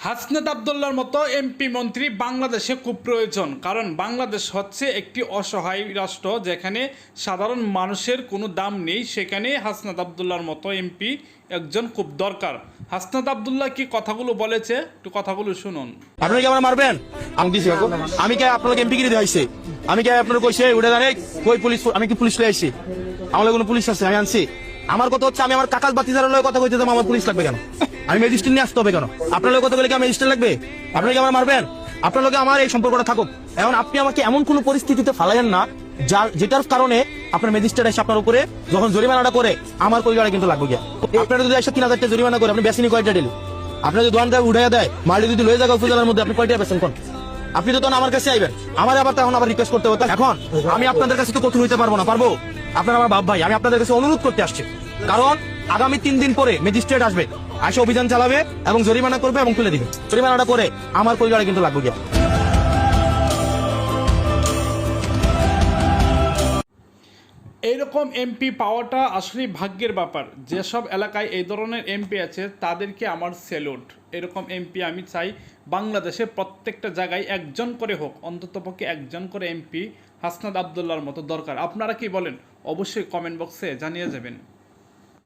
হাসনাত আবদুল্লাহর মতো এমপি মন্ত্রী বাংলাদেশে খুব প্রয়োজন, কারণ বাংলাদেশ হচ্ছে একটি অসহায় রাষ্ট্র যেখানে সাধারণ মানুষের কোনো দাম নেই। সেখানে হাসনাত আবদুল্লাহর মতো এমপি একজন খুব দরকার। হাসনাত আবদুল্লাহ কি কথাগুলো বলেছে, একটু কথাগুলো শুনুন। আপনি কি আমার মারবেন? আমি কে আপনাকে এমপি গিরি দিয়েছি? আমি কে আপনার কইছে উঠে জানে কই পুলিশ? আমি কি পুলিশ লয়ে আইছি? আমার কোনো পুলিশ আছে? আমি আনছি। আমার কথা হচ্ছে আমি আমার কাকার বাতিদারের লয়ে কথা কইতে যাব, আমার পুলিশ লাগবে কেন? আমি ম্যাজিস্ট্রেট নিয়ে আসতে হবে কেন? আপনার লগে কথা বলে কি আমার ম্যাজিস্ট্রেট লাগবে? আপনি কি আমার মারবেন? আপনার লগে আমার এই সম্পর্কটা থাকুক। এখন আপনি আমাকে এমন কোন পরিস্থিতিতে ফালাইয়েন না যেটার কারণে আপনার ম্যাজিস্ট্রেট এসে আপনার উপরে যখন জরিমানাটা করে আমার পরিবারে কিন্তু লাগবে গিয়া। আপনার যদি এসে 3000 টাকা জরিমানা করে আপনি বেসিনি কয়টা দিলেন? আপনি যদি দোকানটা উঠাইয়া দেয় মালি যদি লয়ে যাবে উপজেলার মধ্যে, আপনি কয়টা বেছেন কোন? আপনি তো তখন আমার কাছে আইবেন, আমার আবার তখন আবার রিকোয়েস্ট করতে হতো। এখন আমি আপনাদের কাছে তো কঠিন হইতে পারবো না, পারবো? আপনার আমার বাপ ভাই, আমি আপনাদের কাছে অনুরোধ করতে আসছি, কারণ আগামী 3 দিন পরে ম্যাজিস্ট্রেট আসবে, আসে অভিযান চালাবে এবং জরিমানা করবে এবং তুলে দিবে। জরিমানাটা করে আমার পরিবারে কিন্তু লাগবে গিয়া। এইরকম এমপি পাওয়াটা আসলে ভাগ্যের ব্যাপার। যেসব এলাকায় এই ধরনের এমপি আছে তাদেরকে আমার স্যালুট। এরকম এমপি আমি চাই বাংলাদেশে প্রত্যেকটা জায়গায় একজন করে হোক, অন্ততপক্ষে একজন করে এমপি হাসনাত আবদুল্লাহর মতো দরকার। আপনারা কি বলেন? অবশ্যই কমেন্ট বক্সে জানিয়ে যাবেন।